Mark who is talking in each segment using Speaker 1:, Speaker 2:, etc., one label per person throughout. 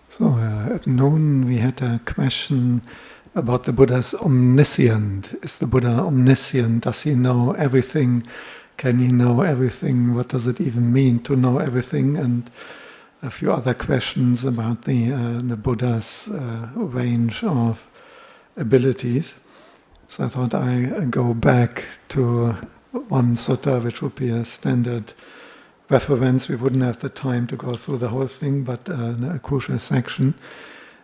Speaker 1: So at noon we had a question about the Buddha's omniscient. Is the Buddha omniscient? Does he know everything? Can he know everything? What does it even mean to know everything? And a few other questions about the Buddha's range of abilities. So I thought I go back to one sutta, which would be a standard reference. We wouldn't have the time to go through the whole thing, but a crucial section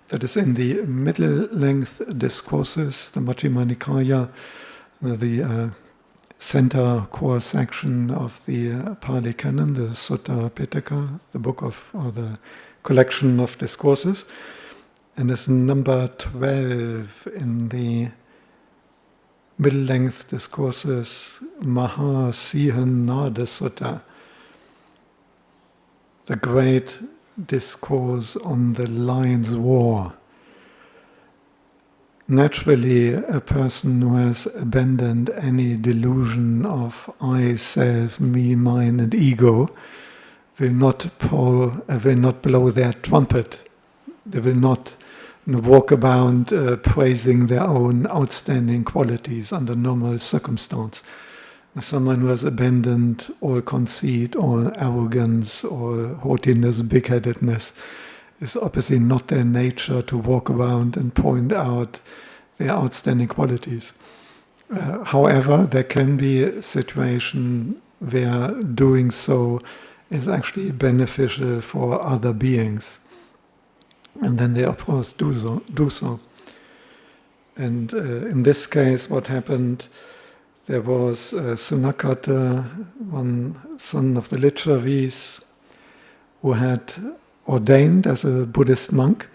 Speaker 1: that is in the middle length discourses, the Majjhima Nikāya, the center core section of the Pali Canon, the Sutta Pitaka, the book of, or the collection of discourses, and it's number 12 in the middle length discourses, Mahā Sīhanāda Sutta, the Great Discourse on the Lion's War. Naturally, a person who has abandoned any delusion of I, self, me, mine, and ego will not blow their trumpet. They will not walk around praising their own outstanding qualities under normal circumstance. Someone who has abandoned all conceit, all arrogance, all haughtiness, big-headedness, is obviously not their nature to walk around and point out their outstanding qualities. However, there can be a situation where doing so is actually beneficial for other beings. And then they, of course, do so. And in this case, what happened, there was Sunakata, one son of the Lichavis, who had ordained as a Buddhist monk,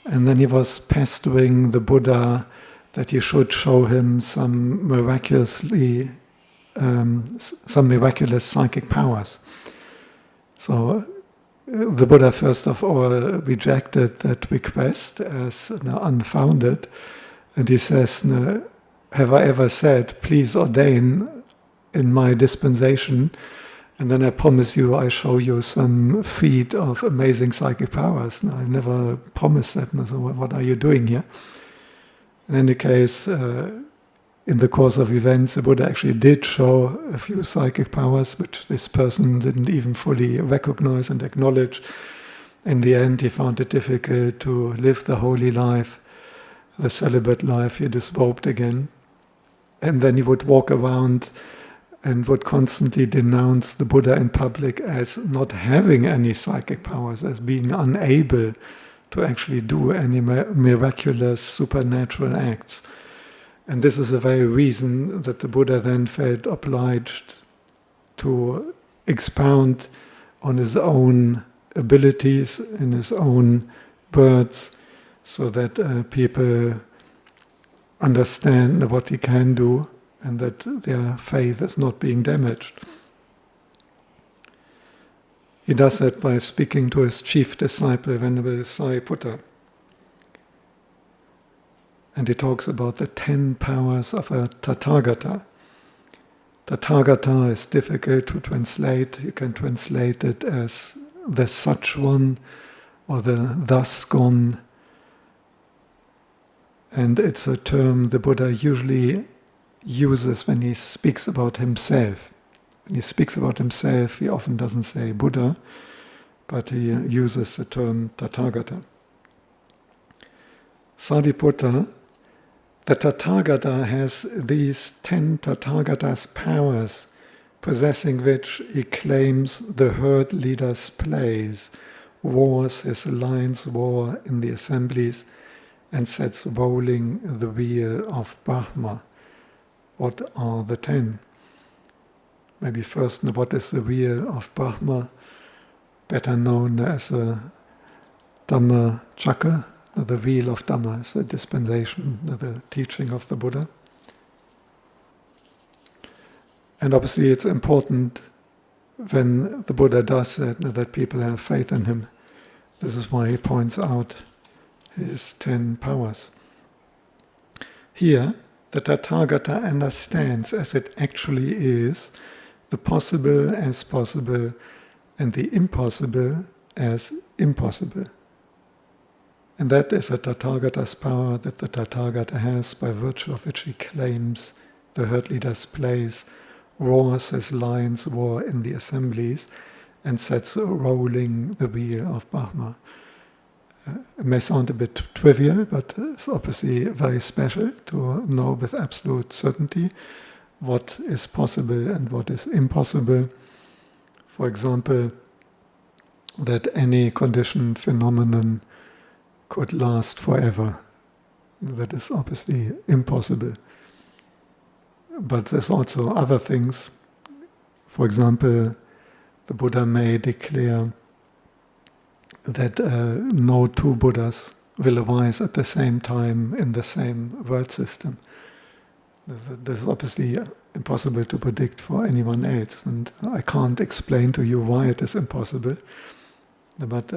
Speaker 1: and then he was pestering the Buddha that he should show him some miraculous psychic powers. So the Buddha first of all rejected that request as unfounded, and he says, have I ever said, please ordain in my dispensation, and then I promise you I show you some feat of amazing psychic powers? No, I never promised that. No, so what are you doing here? In any case, in the course of events, the Buddha actually did show a few psychic powers, which this person didn't even fully recognize and acknowledge. In the end, he found it difficult to live the holy life, the celibate life. He disrobed again. And then he would walk around and would constantly denounce the Buddha in public as not having any psychic powers, as being unable to actually do any miraculous supernatural acts. And this is the very reason that the Buddha then felt obliged to expound on his own abilities and his own words, so that people understand what he can do and that their faith is not being damaged. He does that by speaking to his chief disciple, Venerable Sariputta. And he talks about the 10 powers of a Tathagata. Tathagata is difficult to translate. You can translate it as the such one or the thus gone. And it's a term the Buddha usually uses when he speaks about himself. When he speaks about himself, he often doesn't say Buddha, but he uses the term Tathagata. Sariputta, the Tathagata has these 10 Tathagatas' powers, possessing which he claims the herd leader's place, wars his lion's war in the assemblies, and sets rolling the wheel of Brahma. What are the 10? Maybe first, what is the wheel of Brahma? Better known as a Dhamma chakra, the wheel of Dhamma, is a dispensation, the teaching of the Buddha. And obviously it's important when the Buddha does that people have faith in him. This is why he points out his 10 powers. Here, the Tathagata understands as it actually is the possible as possible and the impossible as impossible. And that is a Tathagata's power that the Tathagata has, by virtue of which he claims the herd leader's place, roars his lions roar in the assemblies, and sets rolling the wheel of Brahma. It may sound a bit trivial, but it's obviously very special to know with absolute certainty what is possible and what is impossible. For example, that any conditioned phenomenon could last forever. That is obviously impossible. But there's also other things. For example, the Buddha may declare that no two Buddhas will arise at the same time in the same world system. This is obviously impossible to predict for anyone else, and I can't explain to you why it is impossible. But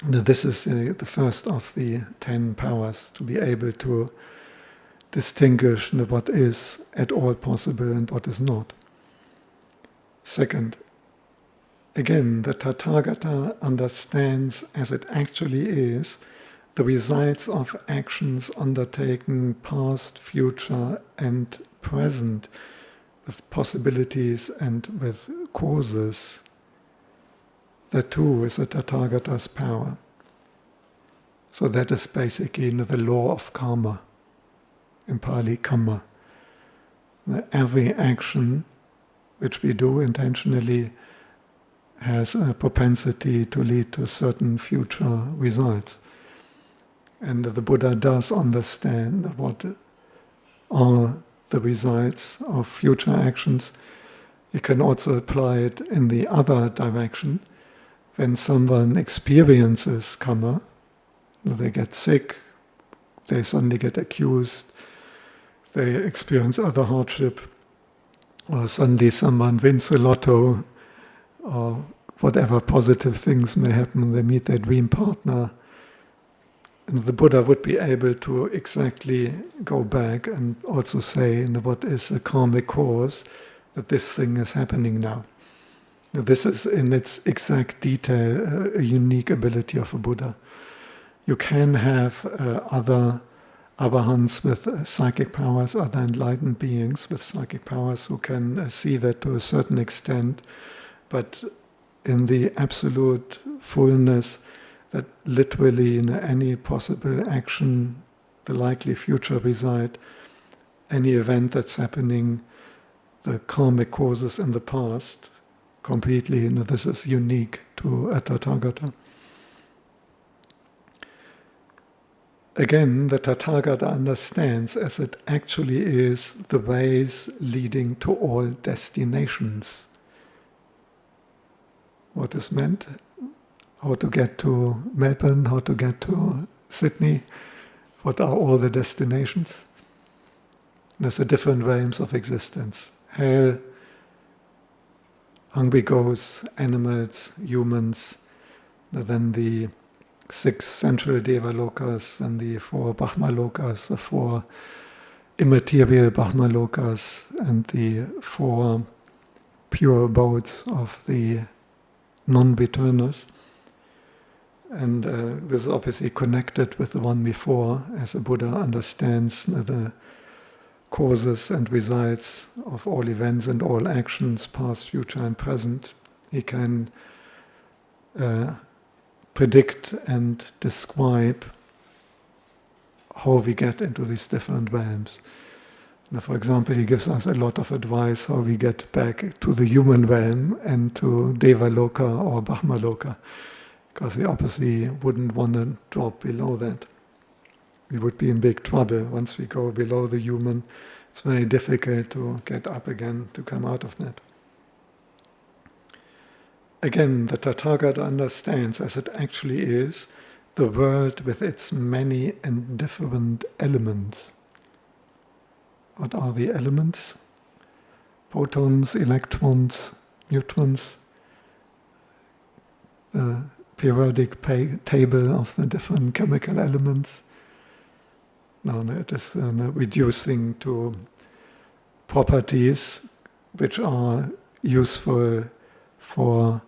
Speaker 1: this is the first of the 10 powers, to be able to distinguish what is at all possible and what is not. Second, again, the Tathagata understands as it actually is the results of actions undertaken past, future, and present, with possibilities and with causes. That too is a Tathagata's power. So that is basically the law of karma, in Pali kamma. Every action which we do intentionally has a propensity to lead to certain future results. And the Buddha does understand what are the results of future actions. You can also apply it in the other direction. When someone experiences karma, they get sick, they suddenly get accused, they experience other hardship, or suddenly someone wins the lotto, or whatever positive things may happen, they meet their dream partner. And the Buddha would be able to exactly go back and also say, what is a karmic cause that this thing is happening now. This is in its exact detail a unique ability of a Buddha. You can have other Arahants with psychic powers, other enlightened beings with psychic powers who can see that to a certain extent, but in the absolute fullness that literally in any possible action, the likely future result, any event that's happening, the karmic causes in the past, completely, this is unique to a Tathagata. Again, the Tathagata understands as it actually is the ways leading to all destinations. What is meant? How to get to Melbourne, how to get to Sydney, what are all the destinations? There's the different realms of existence. Hell, hungry ghosts, animals, humans, then the 6 central Devalokas and the 4 Brahmalokas, the 4 immaterial Brahmalokas, and the 4 pure abodes of the non-returners. And this is obviously connected with the one before, as a Buddha understands the causes and results of all events and all actions, past, future, and present. He can predict and describe how we get into these different realms. Now, for example, he gives us a lot of advice how we get back to the human realm and to Devaloka or Brahmaloka, because we obviously wouldn't want to drop below that. We would be in big trouble once we go below the human. It's very difficult to get up again, to come out of that. Again, the Tathagata understands, as it actually is, the world with its many and different elements. What are the elements? Protons, electrons, neutrons, the periodic table of the different chemical elements. Now it is reducing to properties which are useful for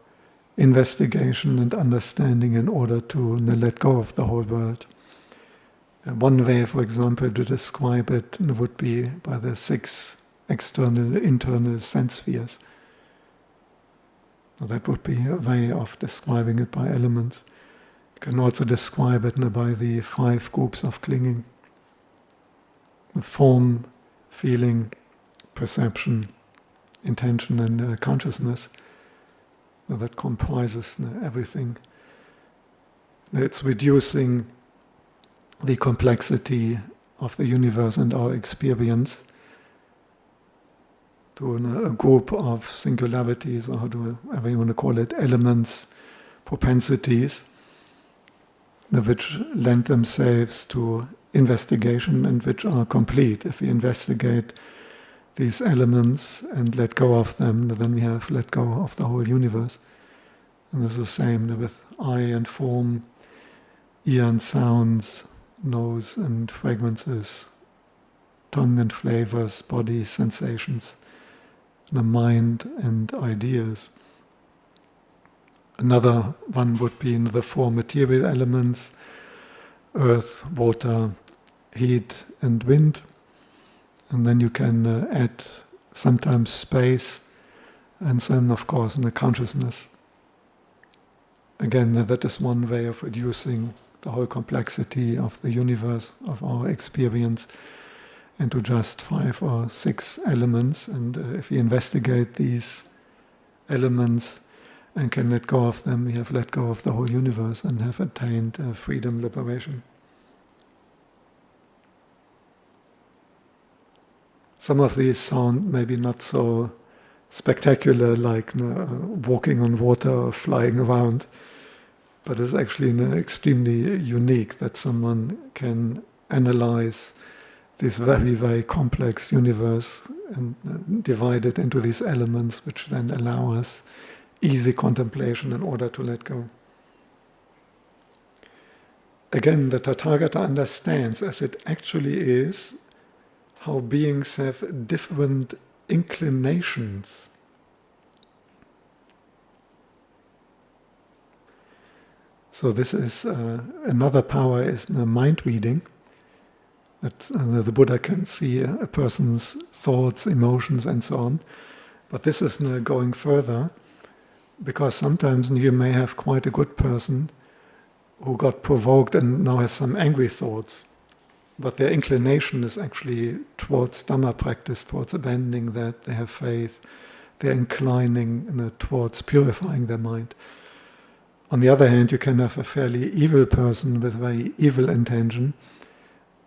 Speaker 1: investigation and understanding in order to let go of the whole world. One way, for example, to describe it would be by the 6 external, internal sense spheres. That would be a way of describing it by elements. You can also describe it by the 5 groups of clinging. The form, feeling, perception, intention and consciousness. That comprises everything. It's reducing the complexity of the universe and our experience to a group of singularities, or however you want to call it, elements, propensities, which lend themselves to investigation and which are complete. If we investigate these elements and let go of them, then we have let go of the whole universe. And it's the same with eye and form, ear and sounds, nose and fragrances, tongue and flavors, body sensations, the mind and ideas. Another one would be in the 4 material elements: earth, water, heat and wind. And then you can add sometimes space, and then of course in the consciousness. Again, that is one way of reducing the whole complexity of the universe, of our experience, into just 5 or 6 elements. And if we investigate these elements and can let go of them, we have let go of the whole universe and have attained freedom, liberation. Some of these sound maybe not so spectacular, like walking on water or flying around, but it's actually extremely unique that someone can analyze this very, very complex universe and divide it into these elements, which then allow us easy contemplation in order to let go. Again, the Tathagata understands, as it actually is, how beings have different inclinations. So this is another power, is the mind reading. That the Buddha can see a person's thoughts, emotions and so on. But this is going further, because sometimes you may have quite a good person who got provoked and now has some angry thoughts. But their inclination is actually towards Dhamma practice, towards abandoning that. They have faith. They're inclining towards purifying their mind. On the other hand, you can have a fairly evil person with very evil intention,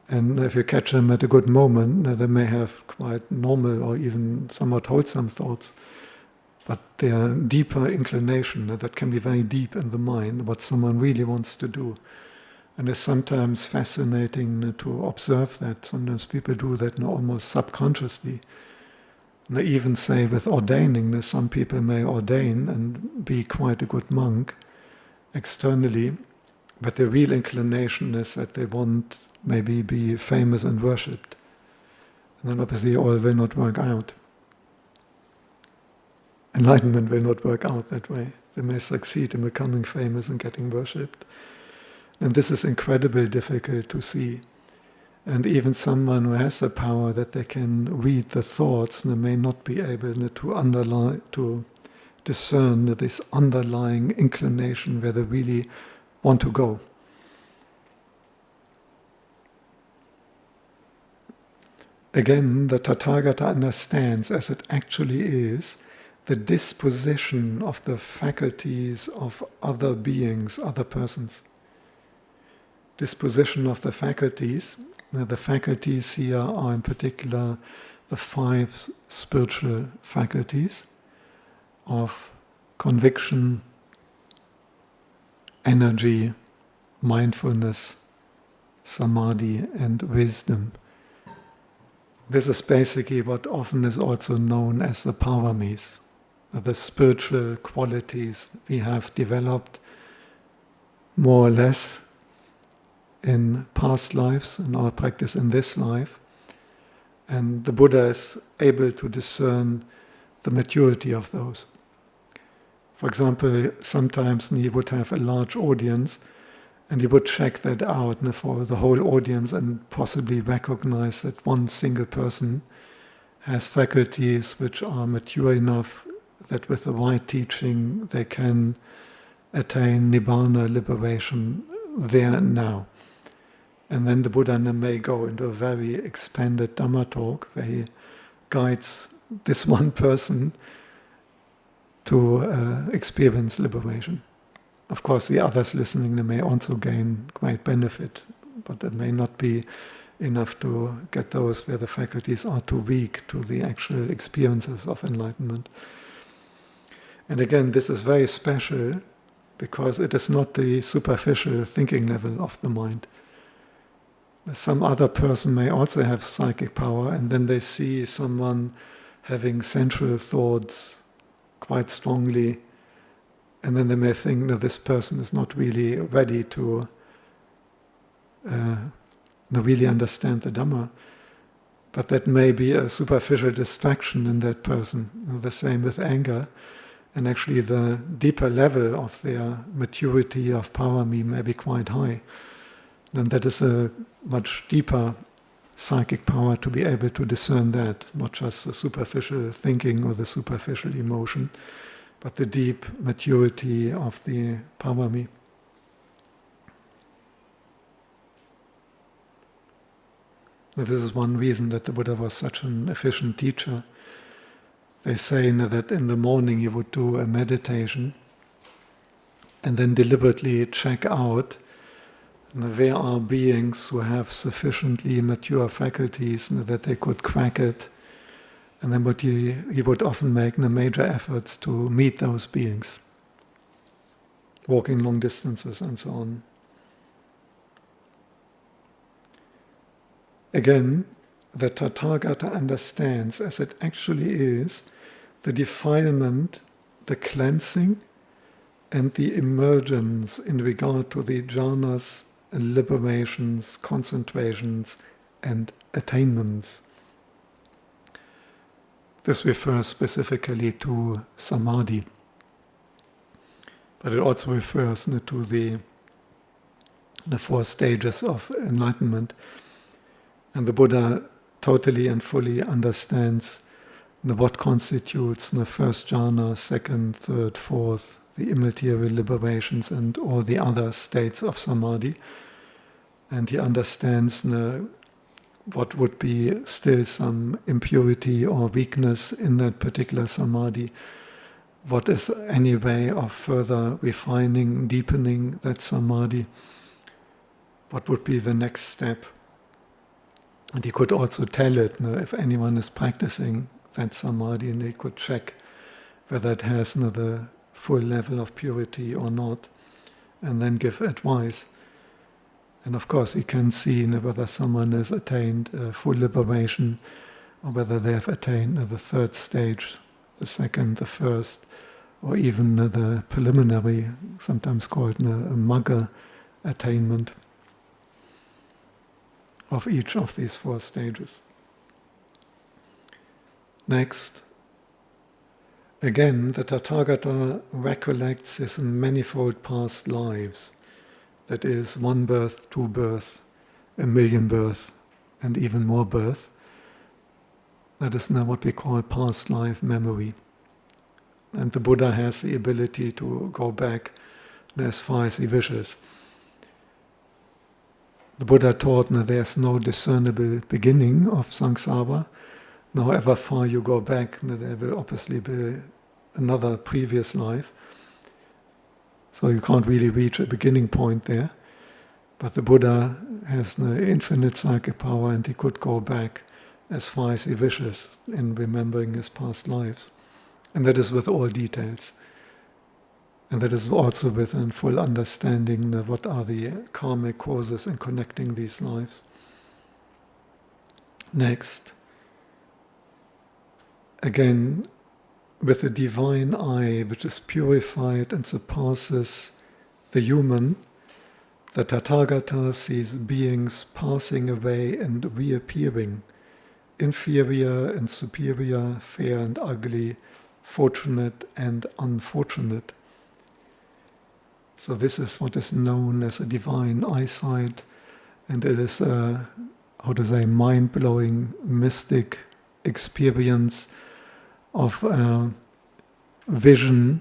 Speaker 1: and if you catch them at a good moment, they may have quite normal or even somewhat wholesome thoughts. But their deeper inclination, that can be very deep in the mind, what someone really wants to do. And it's sometimes fascinating to observe that. Sometimes people do that almost subconsciously. And they even say with ordaining, some people may ordain and be quite a good monk externally, but their real inclination is that they want maybe be famous and worshipped. And then obviously all will not work out. Enlightenment will not work out that way. They may succeed in becoming famous and getting worshipped. And this is incredibly difficult to see. And even someone who has the power that they can read the thoughts and may not be able to discern this underlying inclination where they really want to go. Again, the Tathagata understands, as it actually is, the disposition of the faculties of other beings, other persons. Disposition of the faculties. The faculties here are in particular the 5 spiritual faculties of conviction, energy, mindfulness, samadhi, and wisdom. This is basically what often is also known as the paramis, the spiritual qualities we have developed more or less in past lives, in our practice in this life. And the Buddha is able to discern the maturity of those. For example, sometimes he would have a large audience and he would check that out for the whole audience and possibly recognize that one single person has faculties which are mature enough that with the right teaching they can attain Nibbana, liberation, there and now. And then the Buddha may go into a very expanded Dhamma talk where he guides this one person to experience liberation. Of course, the others listening, they may also gain great benefit, but it may not be enough to get those where the faculties are too weak to the actual experiences of enlightenment. And again, this is very special because it is not the superficial thinking level of the mind. Some other person may also have psychic power, and then they see someone having sensual thoughts quite strongly, and then they may think, no, this person is not really ready to really understand the Dhamma. But that may be a superficial distraction in that person. The same with anger. And actually the deeper level of their maturity of parami may be quite high. And that is a much deeper psychic power to be able to discern that, not just the superficial thinking or the superficial emotion, but the deep maturity of the parami. This is one reason that the Buddha was such an efficient teacher. They say that in the morning he would do a meditation and then deliberately check out where are beings who have sufficiently mature faculties that they could crack it. And then he would often make major efforts to meet those beings, walking long distances and so on. Again, the Tathagata understands, as it actually is, the defilement, the cleansing, and the emergence in regard to the jhanas and liberations, concentrations, and attainments. This refers specifically to samadhi, but it also refers to the 4 stages of enlightenment. And the Buddha totally and fully understands what constitutes the first jhana, second, third, fourth, the immaterial liberations and all the other states of samadhi. And he understands what would be still some impurity or weakness in that particular samadhi. What is any way of further refining, deepening that samadhi? What would be the next step? And he could also tell it if anyone is practicing that samadhi, and he could check whether it has the full level of purity or not, and then give advice. And of course he can see whether someone has attained full liberation or whether they have attained the third stage, the second, the first, or even the preliminary, sometimes called a magga attainment of each of these 4 stages. Next, again, the Tathagata recollects his manifold past lives. That is 1 birth, 2 birth, 1,000,000 births, and even more birth. That is now what we call past life memory. And the Buddha has the ability to go back as far as he wishes. The Buddha taught there's no discernible beginning of samsara. However far you go back, there will obviously be another previous life. So you can't really reach a beginning point there. But the Buddha has infinite psychic power, and he could go back as far as he wishes in remembering his past lives. And that is with all details. And that is also with a full understanding of what are the karmic causes in connecting these lives. Next, again, with the divine eye which is purified and surpasses the human, the Tathagata sees beings passing away and reappearing, inferior and superior, fair and ugly, fortunate and unfortunate. So this is what is known as a divine eyesight, and it is a, mind-blowing, mystic experience of vision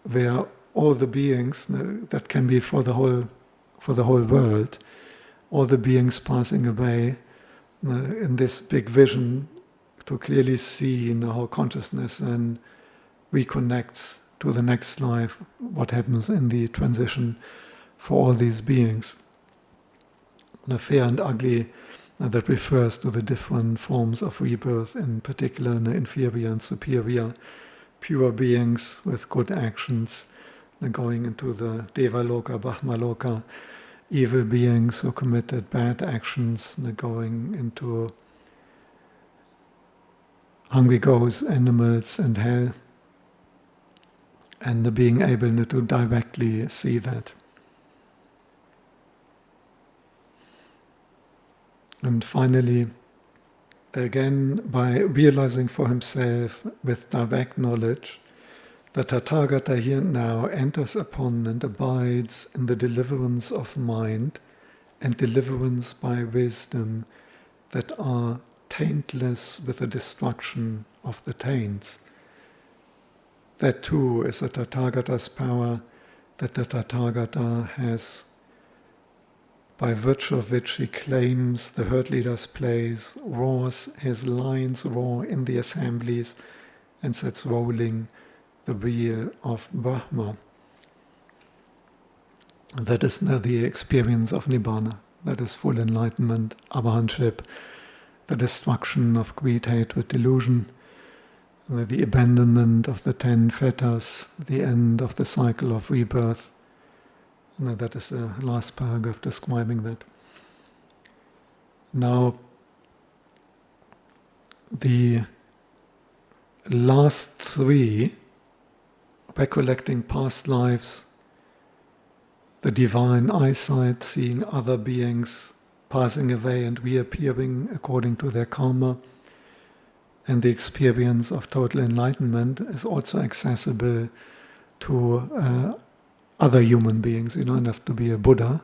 Speaker 1: where all the beings, that can be for the whole world, all the beings passing away in this big vision, to clearly see how consciousness then reconnects to the next life, what happens in the transition for all these beings. The fair and ugly, that refers to the different forms of rebirth, in particular the inferior and superior, pure beings with good actions, going into the Devaloka, Brahmaloka, evil beings who committed bad actions, going into hungry ghosts, animals, and hell, and being able to directly see that. And finally, again, by realizing for himself with direct knowledge, the Tathagata here and now enters upon and abides in the deliverance of mind and deliverance by wisdom that are taintless with the destruction of the taints. That too is a Tathagata's power that the Tathagata has, by virtue of which he claims the herd leader's place, roars his lines roar in the assemblies, and sets rolling the wheel of Brahma. That is the experience of Nibbana, that is full enlightenment, arahantship, the destruction of greed, hatred, delusion, the abandonment of the 10 fetters, the end of the cycle of rebirth. That is the last paragraph describing that. Now, the last 3, recollecting past lives, the divine eyesight, seeing other beings passing away and reappearing according to their karma, and the experience of total enlightenment is also accessible to other human beings. You don't have to be a Buddha.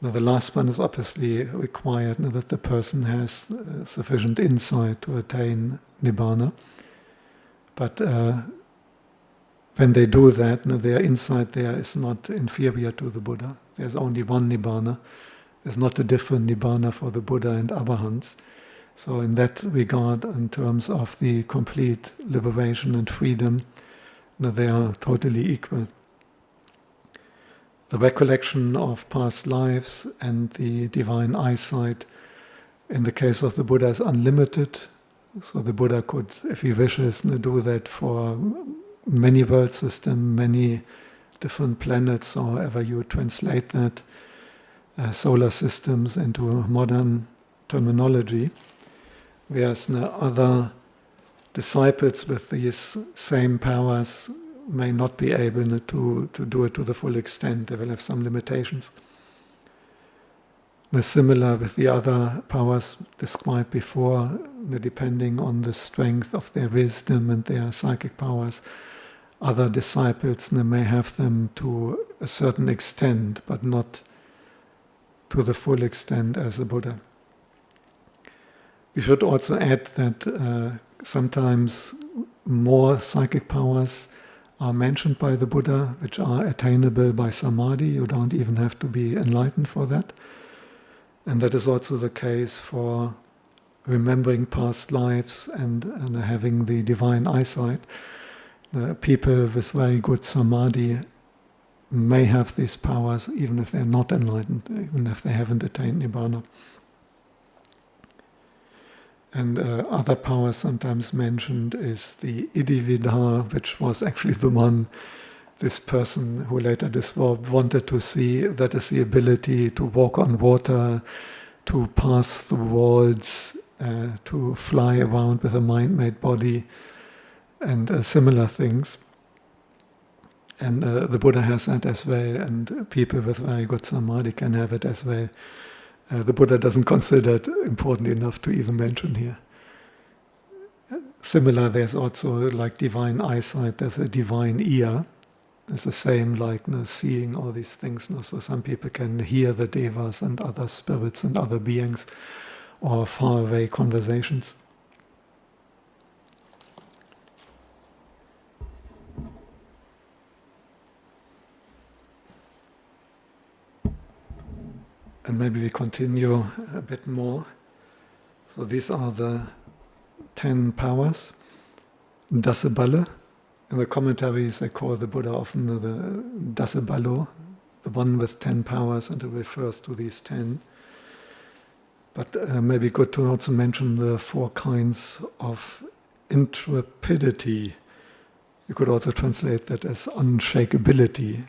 Speaker 1: Now, the last one is obviously required, that the person has sufficient insight to attain Nibbana. But when they do that, their insight there is not inferior to the Buddha. There's only one Nibbana. There's not a different Nibbana for the Buddha and Arahants. So in that regard, in terms of the complete liberation and freedom, they are totally equal. The recollection of past lives and the divine eyesight, in the case of the Buddha, is unlimited. So the Buddha could, if he wishes, do that for many world systems, many different planets, or however you translate that, solar systems into modern terminology. Whereas other disciples with these same powers may not be able to do it to the full extent. They will have some limitations. Similar with the other powers described before, depending on the strength of their wisdom and their psychic powers, other disciples may have them to a certain extent, but not to the full extent as a Buddha. We should also add that sometimes more psychic powers are mentioned by the Buddha, which are attainable by samadhi. You don't even have to be enlightened for that. And that is also the case for remembering past lives and having the divine eyesight. People with very good samadhi may have these powers even if they're not enlightened, even if they haven't attained Nibbana. And other powers sometimes mentioned is the Idividha, which was actually the one this person who later dissolved wanted to see. That is the ability to walk on water, to pass through walls, to fly around with a mind-made body, and similar things. And the Buddha has that as well, and people with very good samadhi can have it as well. The Buddha doesn't consider it important enough to even mention here. Similar, there's also like divine eyesight, there's a divine ear. It's the same like seeing all these things. So some people can hear the devas and other spirits and other beings or faraway conversations. And maybe we continue a bit more. So these are the 10 powers. Dasabala. In the commentaries they call the Buddha often the Dasabalo, the one with 10 powers, and it refers to these 10. But maybe good to also mention the 4 kinds of intrepidity. You could also translate that as unshakeability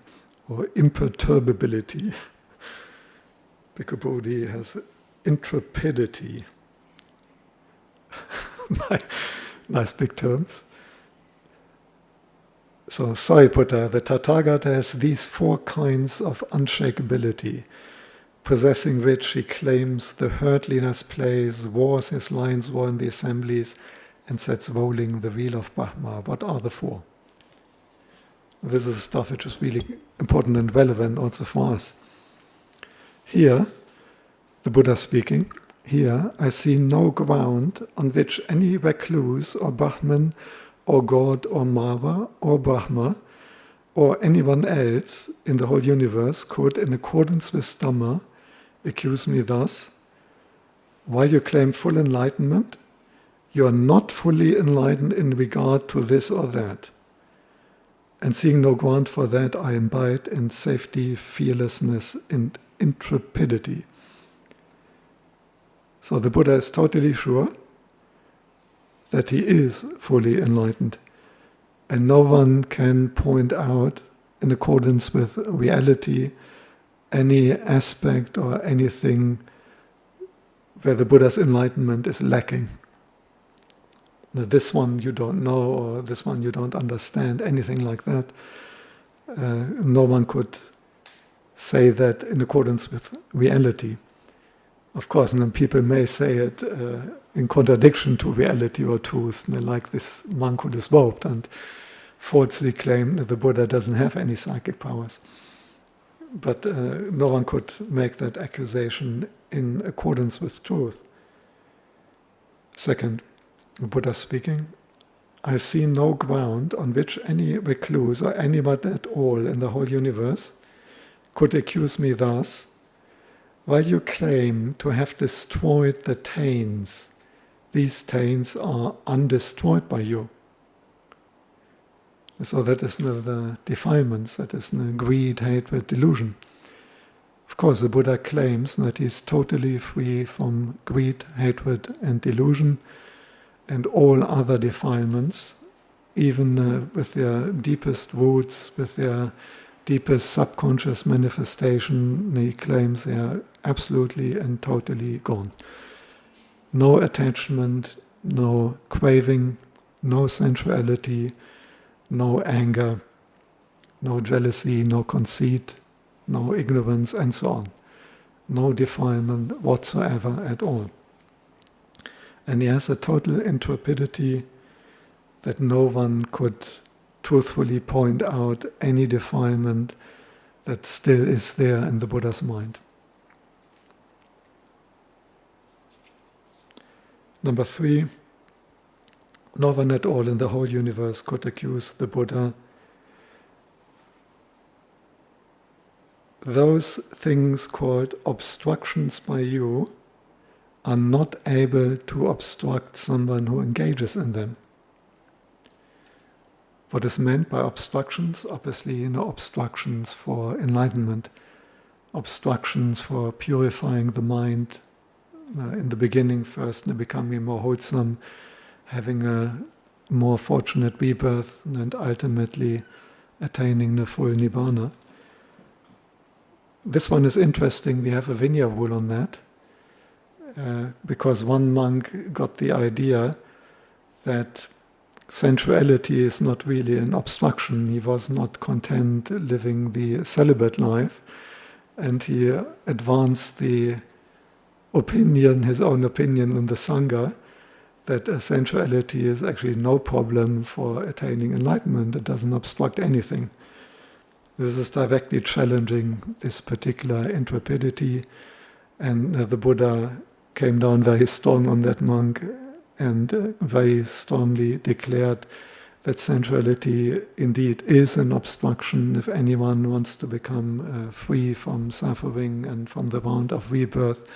Speaker 1: or imperturbability. Bhikkhu Bodhi has intrepidity. Nice big terms. So Sariputta, the Tathagata, has these 4 kinds of unshakeability, possessing which he claims the hurtliness plays, wars his lion's roar in the assemblies, and sets rolling the wheel of Brahma. What are the 4? This is stuff which is really important and relevant also for us. Here, the Buddha speaking, here I see no ground on which any recluse or Brahman or God or Mara or Brahma or anyone else in the whole universe could, in accordance with Dhamma, accuse me thus: while you claim full enlightenment, you are not fully enlightened in regard to this or that. And seeing no ground for that, I abide in safety, fearlessness, and intrepidity. So the Buddha is totally sure that he is fully enlightened, and no one can point out, in accordance with reality, any aspect or anything where the Buddha's enlightenment is lacking. Now, this one you don't know, or this one you don't understand, anything like that. No one could say that in accordance with reality. Of course, and then people may say it in contradiction to reality or truth, like this monk who is robed and falsely claimed that the Buddha doesn't have any psychic powers. But no one could make that accusation in accordance with truth. Second, the Buddha speaking, I see no ground on which any recluse or anyone at all in the whole universe could accuse me thus: while you claim to have destroyed the taints, these taints are undestroyed by you. So that is the defilements, that is greed, hatred, delusion. Of course, the Buddha claims that he is totally free from greed, hatred, and delusion, and all other defilements, even with their deepest roots, with their deepest subconscious manifestation. He claims they are absolutely and totally gone. No attachment, no craving, no sensuality, no anger, no jealousy, no conceit, no ignorance, and so on. No defilement whatsoever at all. And he has a total intrepidity that no one could truthfully point out any defilement that still is there in the Buddha's mind. Number 3, no one at all in the whole universe could accuse the Buddha. Those things called obstructions by you are not able to obstruct someone who engages in them. What is meant by obstructions? Obviously, obstructions for enlightenment, obstructions for purifying the mind in the beginning first, and becoming more wholesome, having a more fortunate rebirth, and ultimately attaining the full Nibbana. This one is interesting. We have a Vinaya rule on that, because one monk got the idea that sensuality is not really an obstruction. He was not content living the celibate life, and he advanced the opinion, his own opinion in the Sangha, that sensuality is actually no problem for attaining enlightenment. It doesn't obstruct anything. This is directly challenging this particular intrepidity, and the Buddha came down very strong on that monk and very strongly declared that sensuality indeed is an obstruction if anyone wants to become free from suffering and from the round of rebirth.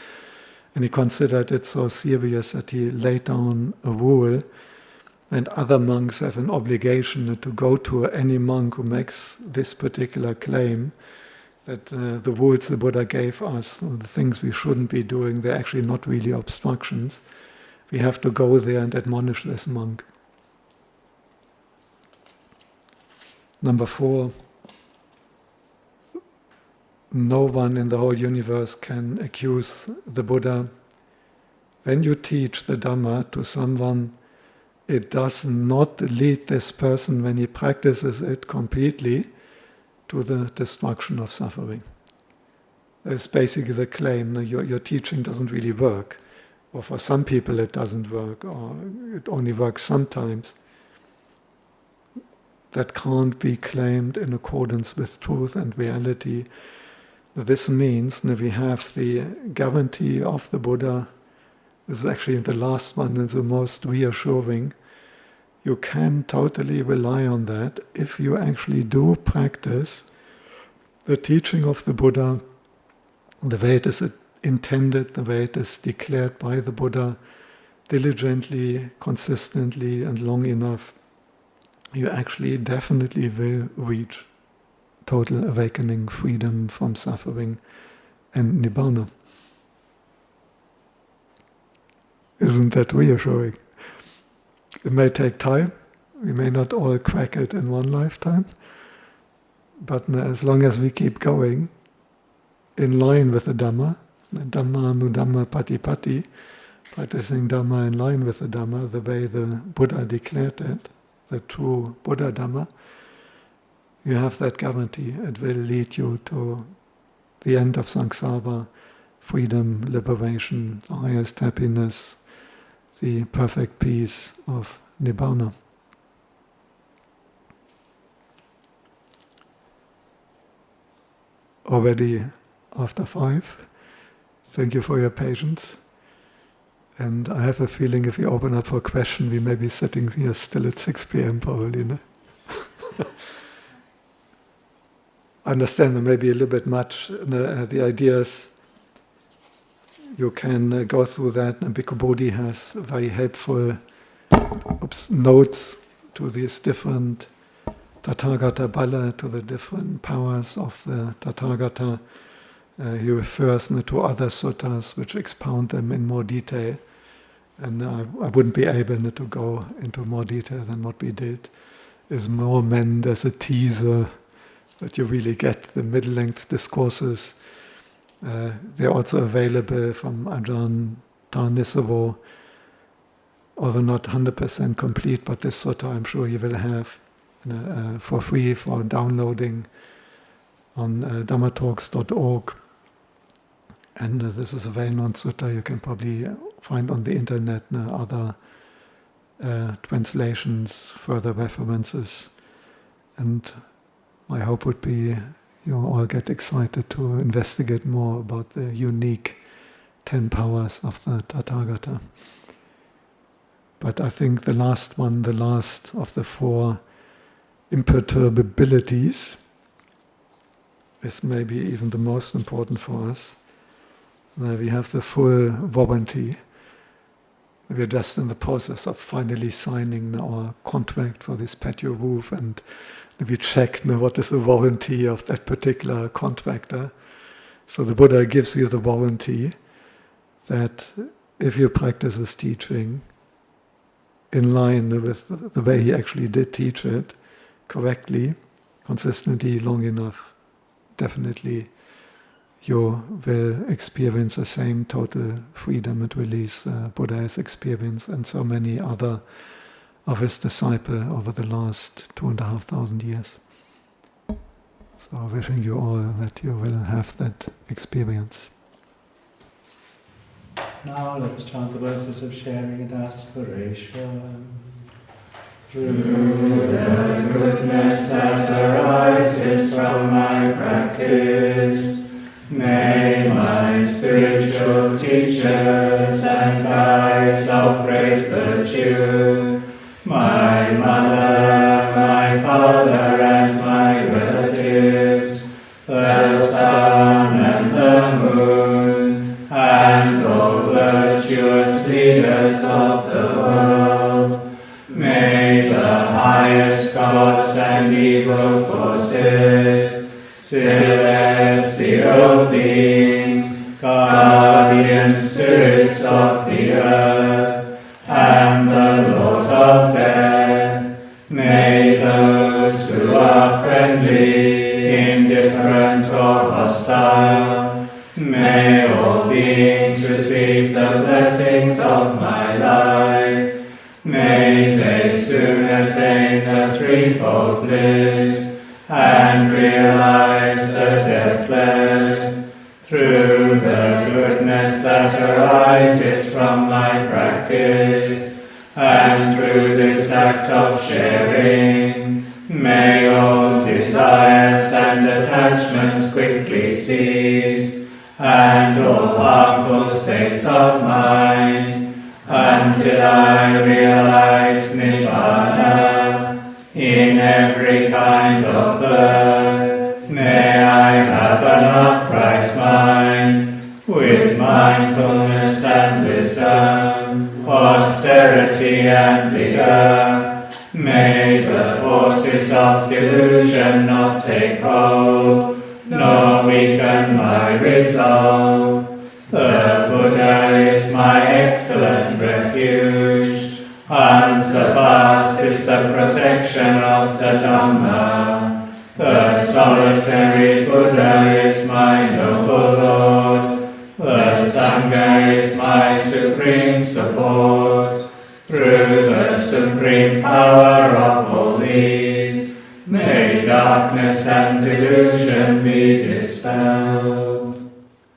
Speaker 1: And he considered it so serious that he laid down a rule, and other monks have an obligation to go to any monk who makes this particular claim, that the rules the Buddha gave us, the things we shouldn't be doing, they're actually not really obstructions. We have to go there and admonish this monk. Number 4, no one in the whole universe can accuse the Buddha. When you teach the Dhamma to someone, it does not lead this person, when he practices it completely, to the destruction of suffering. That's basically the claim. Your teaching doesn't really work. Or for some people it doesn't work, or it only works sometimes. That can't be claimed in accordance with truth and reality. This means that we have the guarantee of the Buddha. This is actually the last one and the most reassuring. You can totally rely on that if you actually do practice the teaching of the Buddha, the way it is intended, the way it is declared by the Buddha, diligently, consistently, and long enough. You actually definitely will reach total awakening, freedom from suffering, and Nibbana. Isn't that reassuring? It may take time. We may not all crack it in one lifetime. But as long as we keep going in line with the Dhamma, Dhamma Nudhamma Patipatti, practicing Dhamma in line with the Dhamma, the way the Buddha declared it, the true Buddha Dhamma, you have that guarantee. It will lead you to the end of samsara, freedom, liberation, the highest happiness, the perfect peace of Nibbana. Already after 5. Thank you for your patience. And I have a feeling if we open up for a question, we may be sitting here still at 6 p.m. probably. No? I understand there may be a little bit much. The idea is you can go through that, and Bhikkhu Bodhi has very helpful notes to these different Tathāgata Bala, to the different powers of the Tathāgata. He refers to other suttas which expound them in more detail. And I wouldn't be able to go into more detail than what we did. Is more meant as a teaser that you really get the middle-length discourses. They're also available from Ajahn Dhammasiha, although not 100% complete, but this sutta I'm sure you will have for free for downloading on dhammatalks.org. And this is a well-known sutta you can probably find on the internet, other translations, further references. And my hope would be you all get excited to investigate more about the unique 10 powers of the Tathāgata. But I think the last one, the last of the 4 imperturbabilities, is maybe even the most important for us. We have the full warranty. We're just in the process of finally signing our contract for this patio roof, and we checked what is the warranty of that particular contractor. So the Buddha gives you the warranty that if you practice his teaching in line with the way he actually did teach it, correctly, consistently, long enough, definitely you will experience the same total freedom and release Buddha has experienced, and so many other of his disciples over the last 2,500 years. So wishing you all that you will have that experience.
Speaker 2: Now let us chant the verses of sharing and aspiration. Through the goodness that arises from my practice, may my spiritual teachers and guides of great virtue, my mother, my father, and my relatives, the sun and the moon, and all virtuous leaders of the world, may the highest gods and evil forces, celestial beings, guardian spirits of the earth, and the Lord of death, may those who are friendly, indifferent, or hostile, may all beings receive the blessings of my life. May they soon attain the threefold bliss and realize the deathless. Through the goodness that arises from my practice, and through this act of sharing, may all desires and attachments quickly cease, and all harmful states of mind, until I realize Nibbana in every kind of birth. May I have an upright mind, with mindfulness and wisdom, austerity and vigor. May the forces of delusion not take hold, nor weaken my resolve. The Buddha is my excellent refuge. Unsurpassed is the protection of the Dhamma. The solitary Buddha is my noble Lord. The Sangha is my supreme support. Through the supreme power of all these, may darkness and delusion be dispelled.